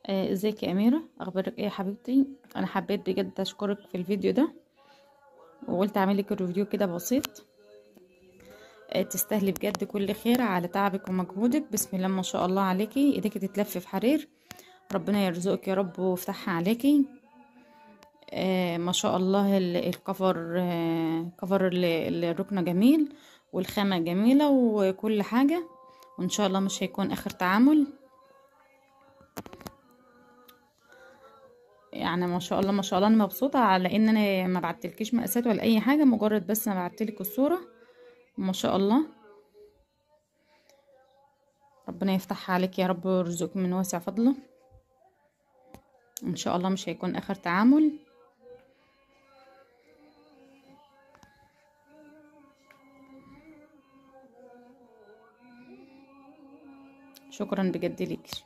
ازيك يا أميرة، اخبارك ايه يا حبيبتي؟ انا حبيت بجد اشكرك في الفيديو ده، وقلت اعمل لك الريفيو كده بسيط. تستاهلي بجد كل خير على تعبك ومجهودك. بسم الله ما شاء الله عليكي، ايديك تتلف في حرير. ربنا يرزقك يا رب ويفتحها عليكي. ما شاء الله الكفر، كفر الركنة جميل، والخامة جميلة وكل حاجة، وان شاء الله مش هيكون اخر تعامل. يعني ما شاء الله ما شاء الله، انا مبسوطه على ان انا ما بعتلكيش مقاسات ولا اي حاجه، مجرد بس انا بعتلك الصوره. ما شاء الله، ربنا يفتحها عليك يا رب ويرزقك من واسع فضله. ان شاء الله مش هيكون اخر تعامل. شكرا بجد ليكي.